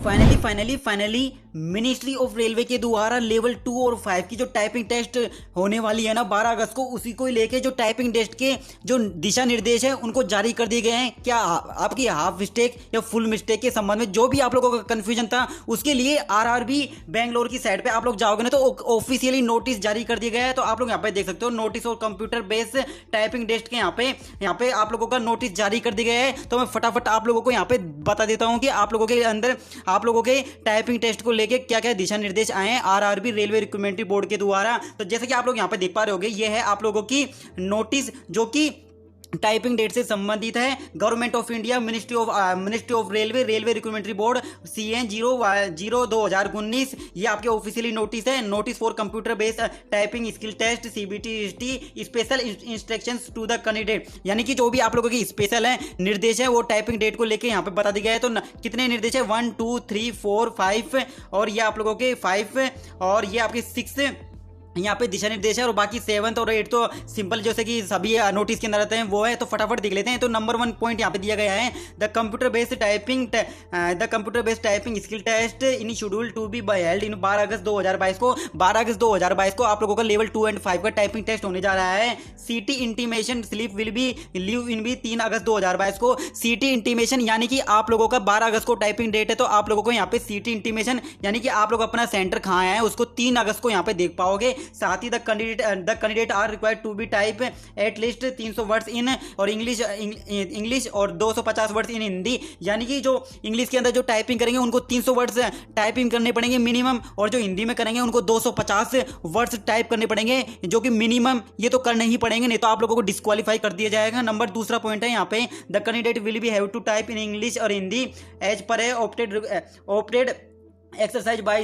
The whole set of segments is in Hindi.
फाइनली मिनिस्ट्री ऑफ रेलवे के द्वारा लेवल 2 और 5 की जो टाइपिंग टेस्ट होने वाली है ना 12 अगस्त को, उसी को लेके जो टाइपिंग टेस्ट के जो दिशा निर्देश है उनको जारी कर दिए गए हैं। क्या आपकी हाफ मिस्टेक या फुल मिस्टेक के संबंध में जो भी आप लोगों का कंफ्यूजन था, उसके लिए आरआरबी बेंगलोर की साइट पे आप लोग जाओगे ना तो ऑफिशियली नोटिस जारी कर दिया गया है। तो आप लोग यहाँ पे देख सकते हो नोटिस और कंप्यूटर बेस्ड टाइपिंग टेस्ट के यहाँ पे आप लोगों का नोटिस जारी कर दिया गया है। तो मैं फटाफट आप लोगों को यहाँ पे बता देता हूँ कि आप लोगों के अंदर आप लोगों के टाइपिंग टेस्ट को लेके क्या क्या दिशा निर्देश आए हैं आरआरबी रेलवे रिक्रूटमेंट बोर्ड के द्वारा। तो जैसे कि आप लोग यहाँ पे देख पा रहे होंगे, ये है आप लोगों की नोटिस जो कि टाइपिंग डेट से संबंधित है। Government of India, ministry of railway recruitment board CN 0/0/2019, ये आपके ऑफिशियली नोटिस है। Notice for computer based typing skill test CBT special instructions to the candidate, यानी कि जो भी आप लोगों की स्पेशल है निर्देश है वो टाइपिंग डेट को लेके यहाँ पे बता दिया गया है। तो कितने निर्देश है 1 2 3 4 5 और ये आप लोगों के 5 और ये आपके 6 यहाँ पे दिशा निर्देश है, और बाकी 7th और 8 तो सिंपल जैसे कि सभी नोटिस के अंदर रहते हैं वो है। तो फटाफट देख लेते हैं। तो नंबर 1 पॉइंट यहाँ पे दिया गया है, the computer based typing skill test in schedule to be held in 12 अगस्त 2022 को। 12 अगस्त 2022 को आप लोगों का लेवल 2 और 5 का टाइपिंग टेस्ट होने जा रहा है। City intimation slip will be live in भी 3 अगस्त 2022 को। सीटी इंटीमेशन यानी कि आप लोगों का 12 अगस्त को टाइपिंग डेट है, तो आप लोगों को यहाँ पे सीटी इंटीमेशन यानी कि आप लोग अपना सेंटर कहाँ है उसको 3 अगस्त को यहाँ पे देख पाओगे। साथ ही the candidate are required to be type at least 300 words in और इंग्लिश और 250 वर्ड्स इन हिंदी, यानी कि जो इंग्लिश के अंदर जो टाइपिंग करेंगे उनको 300 वर्ड्स टाइपिंग करने पड़ेंगे मिनिमम, और जो हिंदी में करेंगे उनको 250 वर्ड्स टाइप करने पड़ेंगे जो कि मिनिमम ये तो करने ही पड़ेंगे, नहीं तो आप लोगों को डिस्क्वालीफाई कर दिया जाएगा। नंबर दूसरा पॉइंट है यहाँ पे, the candidate will be have to type in English और Hindi as per opted exercise by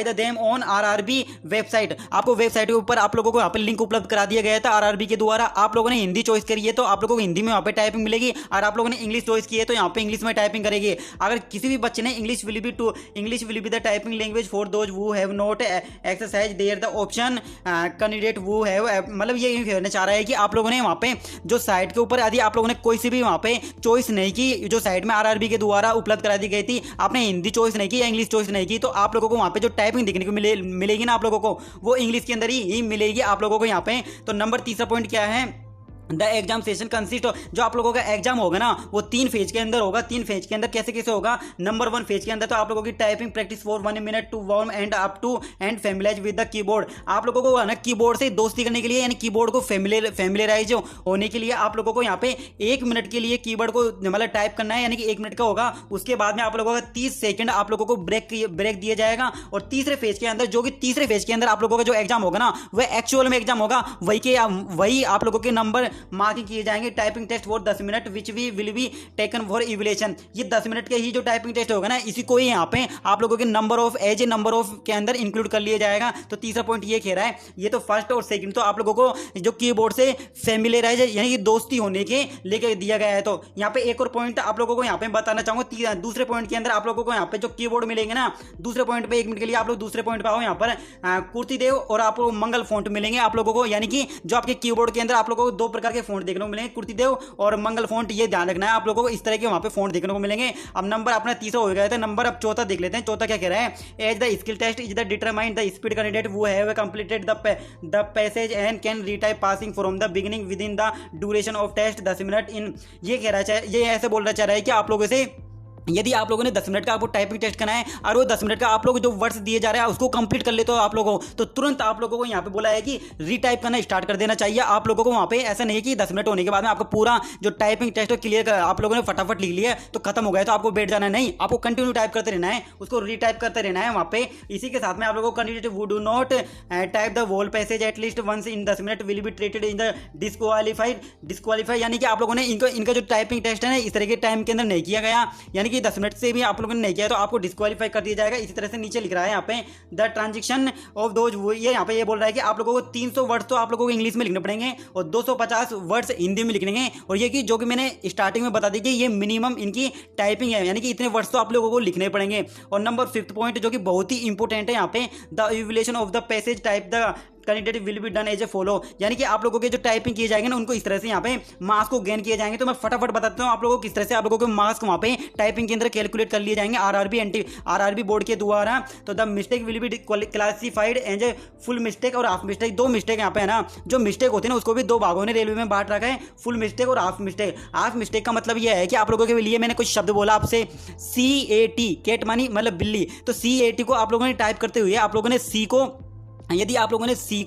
the them on RRB website. आपको वेबसाइट के ऊपर आप लोगों को यहाँ पे लिंक उपलब्ध करा दिया गया था आरआरबी के द्वारा। आप लोगों ने हिंदी चॉइस करी है तो आप लोगों को हिंदी में वहाँ पे टाइपिंग मिलेगी, और आप लोगों ने इंग्लिश चॉइस की है तो यहाँ पे इंग्लिश में टाइपिंग करेगी। अगर किसी भी बच्चे ने English will be the typing language for those who have not exercise there the option candidate who have, मतलब ये कहना चाह रहा है कि आप लोगों ने वहाँ पे जो साइट के ऊपर यदि आप लोगों ने कोई सी भी वहाँ पे चॉइस नहीं की जो साइट में आरआरबी के द्वारा उपलब्ध करा दी गई थी, आपने हिंदी चॉइस नहीं की या इंग्लिश चॉइस नहीं की, तो आप लोगों को वहाँ पे जो टाइपिंग देखने को मिलेगी ना आप लोगों को वो इंग्लिश के अंदर ही मिलेगी आप लोगों को यहाँ पे। तो नंबर तीसरा पॉइंट क्या है, द एग्जाम सेशन कंसिस्ट, जो आप लोगों का एग्जाम होगा ना वो 3 फेज के अंदर होगा। 3 फेज के अंदर कैसे कैसे होगा, नंबर 1 फेज के अंदर तो आप लोगों की typing practice for 1 minute to warm and up to and familiarise with the keyboard. आप लोगों को ना कीबोर्ड से दोस्ती करने के लिए यानी कीबोर्ड को फैमिलियराइज होने के लिए आप लोगों को यहाँ पे 1 मिनट के लिए कीबोर्ड को मतलब टाइप करना है, यानी कि 1 मिनट का होगा। उसके बाद में आप लोगों का 30 सेकंड आप लोगों को ब्रेक दिया जाएगा। और तीसरे फेज के अंदर जो कि तीसरे फेज के अंदर आप लोगों का जो एग्जाम होगा ना वह एक्चुअल में एग्जाम होगा, वही आप लोगों के नंबर मार्किंग किए जाएंगे। Typing test for 10 minute which will be taken for evaluation. ये 10 मिनट के ही जो टाइपिंग टेस्ट होगा ना इसी को ही यहाँ पे आप लोगों के नंबर ऑफ के अंदर इंक्लूड कर लिया जाएगा। तो तीसरा पॉइंट ये कह रहा है, ये तो फर्स्ट और सेकंड तो आप लोगों को जो कीबोर्ड से फैमिलियराइज यानी कि दोस्ती होने के लेके दिया गया है। तो यहाँ पे एक और पॉइंट आप लोगों को यहाँ पे बताना चाहूंगा। दूसरे पॉइंट के अंदर आप लोगों को यहाँ पे जो कीबोर्ड मिलेंगे ना, दूसरे पॉइंट पे 1 मिनट के लिए आप लोग दूसरे पॉइंट पे आओ, यहाँ पर कुर्तीदेव और आपको मंगल फॉन्ट मिलेंगे आप लोगों को, यानी कि जो आपके कीबोर्ड के अंदर आप लोगों को 2 प्रकार के फॉन्ट देखने को मिलेंगे, कुर्तीदेव और मंगल फॉन्ट। ये ध्यान रखना है आप लोगों को, इस तरह के वहां पे फॉन्ट देखने को मिलेंगे। अब नंबर अपना तीसरा हो गया था, नंबर अब चौथा देख लेते हैं। चौथा क्या कह रहा है, as the skill test is the determine the speed candidate who have completed the passage and can retype passing from the beginning with in the duration of test 10 minute in. ये कह रहा है, ये ऐसे बोलना चाह रहा है कि आप लोगों से यदि आप लोगों ने 10 मिनट का आपको टाइपिंग टेस्ट करना है और वो 10 मिनट का आप लोग जो वर्ड्स दिए जा रहे हैं उसको कंप्लीट कर लेते हो आप लोगों, तो तुरंत आप लोगों को यहाँ पे बोला है कि रीटाइप करना स्टार्ट कर देना चाहिए आप लोगों को वहाँ पे। ऐसा नहीं कि 10 मिनट होने के बाद में आपको पूरा जो टाइपिंग टेस्ट क्लियर कर आप लोगों ने फटाफट लिख लिया तो खत्म हो गया तो आपको बैठ जाना नहीं, आपको कंटिन्यू टाइप करते रहना है, उसको रीटाइप करते रहना है वहाँ पे। इसी के साथ में आप लोगों को candidate who do not type the whole passage at least once in 10 minute will be treated in the disqualify, यानी कि आप लोगों ने इनका जो टाइपिंग टेस्ट है ना इस तरह के टाइम के अंदर नहीं किया गया, यानी कि 10 मिनट से भी आप लोगों ने नहीं किया तो आपको डिस्क्वालीफाई कर दिया जाएगा। इसी तरह से नीचे लिख रहा है यहाँ पे द ट्रांजेक्शन ऑफ दोज, ये यहाँ पे ये बोल रहा है कि आप लोगों को 300 वर्ड्स तो आप लोगों को इंग्लिश में लिखने पड़ेंगे और 250 वर्ड्स हिंदी में लिखने हैं। और ये कि जो कि मैंने स्टार्टिंग में बता दी कि ये मिनिमम इनकी टाइपिंग है, यानी कि इतने वर्ड्स तो आप लोगों को लिखने पड़ेंगे। और नंबर 5th पॉइंट जो कि बहुत ही इंपॉर्टेंट है यहाँ पे, the evaluation of the passage type the candidate will be done as a follow, यानी कि आप लोगों के जो टाइपिंग किए जाएंगे ना उनको इस तरह से यहाँ पे मार्क्स को गेन किए जाएंगे। तो मैं फटाफट बताता हूँ आप लोगों को किस तरह से आप लोगों के मार्क्स वहाँ पे टाइपिंग के अंदर कैलकुलेट कर लिए जाएंगे आरआरबी बोर्ड के द्वारा। तो the mistake will be classified as a full mistake और हाफ मिस्टेक। दो मिस्टेक यहाँ पे है ना, जो मिस्टेक होती है ना उसको भी दो भागों ने रेलवे में बांट रखा है, फुल मिस्टेक और हाफ मिस्टेक। हाफ मिस्टेक का मतलब यह है कि आप लोगों के लिए मैंने कुछ शब्द बोला आपसे, CAT कैट मानी मतलब बिल्ली, तो CAT को आप लोगों ने टाइप करते हुए आप लोगों ने सी को, यदि आप लोगों ने सी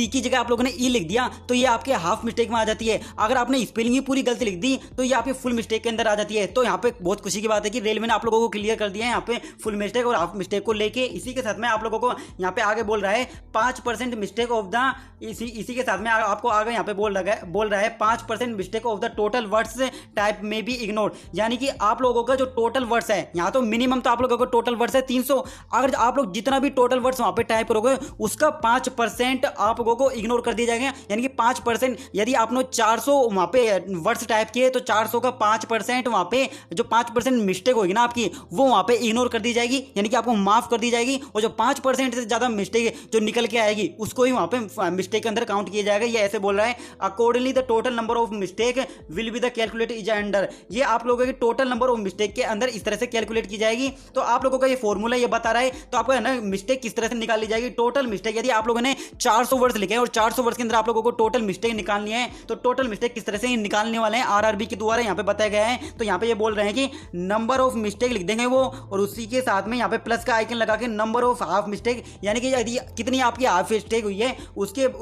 की जगह आप लोगों ने ई लिख दिया तो ये आपके हाफ मिस्टेक में आ जाती है। अगर आपने स्पेलिंग ही पूरी गलती लिख दी तो ये आपके फुल मिस्टेक के अंदर आ जाती है। तो यहाँ पे बहुत खुशी की बात है कि रेलवे ने आप लोगों को क्लियर कर दिया है यहाँ पे फुल मिस्टेक और हाफ मिस्टेक को लेके। इसी के साथ में आप लोगों को यहाँ पे आगे बोल रहा है 5% मिस्टेक ऑफ द, इसी के साथ में आपको आगे यहाँ पे बोल रहा है 5% mistake of the total words type में बी इग्नोर, यानी कि आप लोगों का जो टोटल वर्ड्स है यहाँ तो मिनिमम तो आप लोगों का टोटल वर्ड्स है 300, अगर आप लोग जितना भी टोटल वर्ड्स वहाँ पे टाइप करोगे उसका 5% आप लोगों को इग्नोर कर दिया जाएगा। यानी कि 5%, यदि आपने 400 वहाँ पे वर्ड्स टाइप किए तो 400 का 5% वहाँ पे जो 5% मिस्टेक होगी ना आपकी वो वहाँ पे इग्नोर कर दी जाएगी, यानी कि आपको माफ कर दी जाएगी। और जो 5% से ज़्यादा मिस्टेक जो निकल के आएगी उसको ही वहाँ पे मिस्टेक के अंदर काउंट किया जाएगा। ये ऐसे बोल रहा है accordingly the total number of mistake will be the calculate is under, ये आप लोगों के टोटल नंबर ऑफ मिस्टेक के अंदर इस तरह से कैलकुलेट की जाएगी। तो आप लोगों का ये फॉर्मूला ये बता रहा है, तो आपको है ना मिस्टेक किस तरह से निकाली जाएगी। टोटल मिस्टेक, यदि आप लोगों ने 400 वर्ड्स लिखे हैं और 400 वर्ड्स के अंदर आप लोगों को टोटल मिस्टेक निकालनी है, तो टोटल मिस्टेक किस तरह से निकालने वाले हैं आरआरबी के द्वारा यहाँ पे बताया गया है। तो यहाँ पे ये बोल रहे हैं कि नंबर ऑफ मिस्टेक लिख देंगे वो, और उसी के साथ में यहाँ पे प्लस का आइकन लगा के नंबर ऑफ हाफ मिस्टेक, यानी कि यदि कितनी आपकी हाफ मिस्टेक हुई है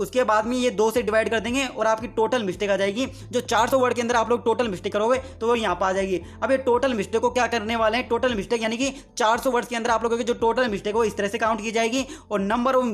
उसके बाद में ये 2 से डिवाइड कर देंगे और आपकी टोटल मिस्टेक आ जाएगी। जो 400 वर्ड के अंदर आप लोग टोटल मिस्टेक करोगे तो वो यहाँ पर आ जाएगी। अब ये टोटल मिस्टेक को क्या करने वाले हैं, टोटल मिस्टेक यानी कि 400 वर्ड्स के अंदर आप लोगों की जो टोटल मिस्टेक हो इस तरह से काउंट की जाएगी, और नंबर ऑफ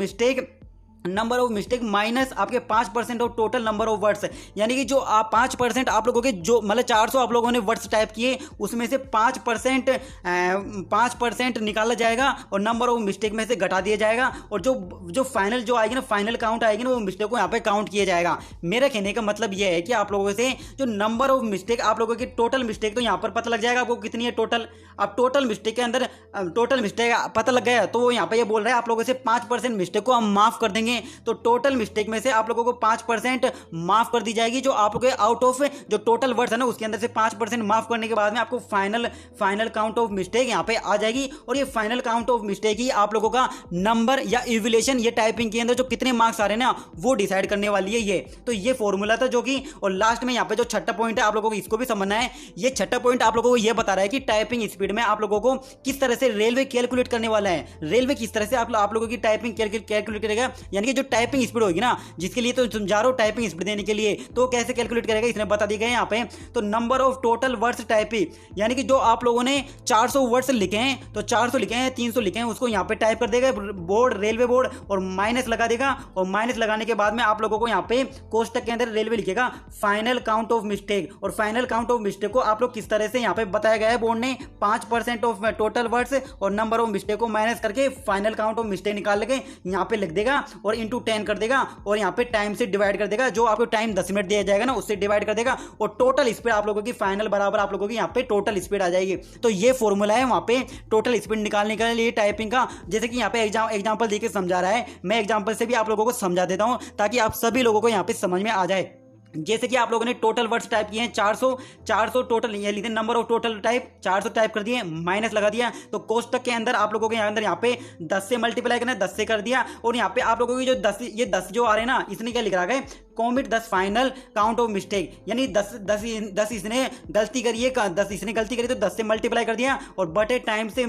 मिस्टेक माइनस आपके 5% of total number of words, यानी कि जो आप 5% आप लोगों के जो मतलब 400 आप लोगों ने वर्ड्स टाइप किए उसमें से 5% निकाला जाएगा और नंबर ऑफ मिस्टेक में से घटा दिया जाएगा, और जो फाइनल जो आएगी ना, फाइनल काउंट आएगी ना, वो मिस्टेक को यहाँ पे काउंट किया जाएगा। मेरा कहने का मतलब ये है कि आप लोगों से जो नंबर ऑफ मिस्टेक आप लोगों की टोटल मिस्टेक तो यहाँ पर पता लग जाएगा आपको कितनी है टोटल। अब टोटल मिस्टेक के अंदर टोटल मिस्टेक पता लग गया तो वो यहाँ पे ये बोल रहा है आप लोगों से 5% मिस्टेक को हम माफ कर देंगे, तो टोटल मिस्टेक में से आप लोगों को 5% माफ कर दी जाएगी। जो आप लोगों के आउट ऑफ जो टोटल वर्ड्स है ना उसके अंदर से 5% माफ करने के बाद में आपको फाइनल काउंट ऑफ मिस्टेक यहाँ पे आ जाएगी, और ये फाइनल काउंट ऑफ मिस्टेक ही आप लोगों का नंबर या इवैल्यूएशन ये टाइपिंग के अंदर जो कितने मार्क्स आ रहे हैं ना वो डिसाइड करने वाली है ये। तो ये फॉर्मूला था जो कि, और लास्ट में यहाँ पे जो छठा पॉइंट है आप लोगों को इसको भी समझना है। ये छठा पॉइंट आप लोगों को ये बता रहा है कि टाइपिंग स्पीड में आप लोगों को किस तरह से रेलवे कैलकुलेट करने वाला है। रेलवे किस तरह से आप लोगों की टाइपिंग कैलकुलेट करेगा, यानी कि जो टाइपिंग स्पीड होगी ना, जिसके लिए तो समझा रहा हूं टाइपिंग स्पीड देने के लिए, तो कैसे कैलकुलेट करेगा इसने बता दिया गया है यहाँ पे। तो number of total words typing, यानी कि जो आप लोगों ने 400 वर्ड्स लिखे हैं, तो 400 लिखे हैं 300 लिखे हैं उसको यहाँ पे टाइप कर देगा बोर्ड, रेलवे बोर्ड, और माइनस लगा देगा, और माइनस लगाने के बाद में आप लोगों को यहाँ पे कोष्टक के अंदर रेलवे लिखेगा फाइनल काउंट ऑफ मिस्टेक, और फाइनल काउंट ऑफ मिस्टेक को आप लोग किस तरह से यहाँ पे बताया गया है बोर्ड ने 5% ऑफ टोटल वर्ड्स और नंबर ऑफ मिस्टेक को माइनस करके फाइनल काउंट ऑफ मिस्टेक निकाल के यहाँ पे लिख देगा और इंटू 10 कर देगा, और यहाँ पे टाइम से डिवाइड कर देगा। जो आपको टाइम 10 मिनट दिया जाएगा ना उससे डिवाइड कर देगा, और टोटल स्पीड आप लोगों की फाइनल बराबर आप लोगों की यहाँ पे टोटल स्पीड आ जाएगी। तो ये फॉर्मूला है वहाँ पे टोटल स्पीड निकालने के लिए टाइपिंग का। जैसे कि यहाँ पे एग्जाम्पल देके समझा रहा है, मैं एग्जाम्पल से भी आप लोगों को समझा देता हूँ ताकि आप सभी लोगों को यहाँ पे समझ में आ जाए। जैसे कि आप लोगों ने टोटल वर्ड्स टाइप किए हैं 400 टोटल, ये लिखे number of total type 400 type कर दिए, माइनस लगा दिया, तो कोष्टक के अंदर आप लोगों के अंदर यहाँ पे 10 से मल्टीप्लाई करना है, 10 से कर दिया, और यहाँ पे आप लोगों की जो 10 जो आ रहे हैं ना, इसने क्या लिख रहा है commit 10 final count of mistake, यानी 10 इसने गलती करी है, 10 इसने गलती करी तो 10 से मल्टीप्लाई कर दिया और बटे टाइम से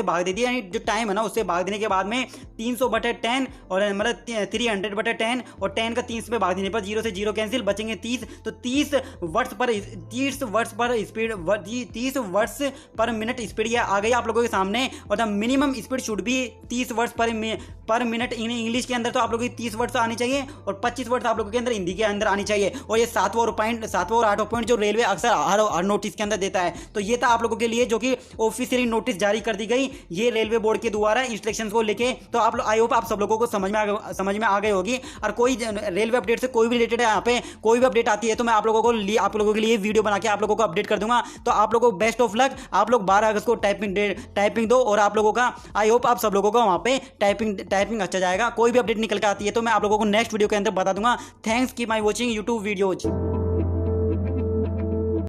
भाग दे दिया, यानी जो टाइम है ना उससे भाग देने के बाद में 300/10 और मतलब 300/10 और 10 का 30 पे भाग देने पर 0 से 0 कैंसिल, बचेंगे 30। तो 30 वर्ड्स पर मिनट स्पीड ये आ गई आप लोगों के सामने, और द मिनिमम स्पीड शुड भी 30 वर्ड्स पर मिनट। इंग्लिश के अंदर तो आप लोगों की 30 वर्ड्स आनी चाहिए और 25 वर्ड्स आप लोगों के अंदर हिंदी के अंदर आनी चाहिए। और ये 7वां और 8वां पॉइंट जो रेलवे अक्सर हर नोटिस के अंदर देता है। तो ये था आप लोगों के लिए जो कि ऑफिशियली नोटिस जारी कर दी गई ये रेलवे बोर्ड के द्वारा इंस्ट्रक्शन को लेके। तो आप आई होप आप सब लोगों को समझ में आ गई होगी। और कोई रेलवे अपडेट से कोई भी रिलेटेड यहाँ पे कोई भी अपडेट आती है तो मैं आप लोगों के लिए वीडियो बना के आप लोगों को अपडेट कर दूंगा। तो आप लोगों को बेस्ट ऑफ लक। आप लोग 12 अगस्त को टाइपिंग दो और आप लोगों का आई होप आप सब लोगों को वहाँ पे टाइपिंग अच्छा जाएगा। कोई भी अपडेट निकल के आती है तो मैं आप लोगों को नेक्स्ट वीडियो के अंदर बता दूंगा। Thanks keep my watching YouTube videos.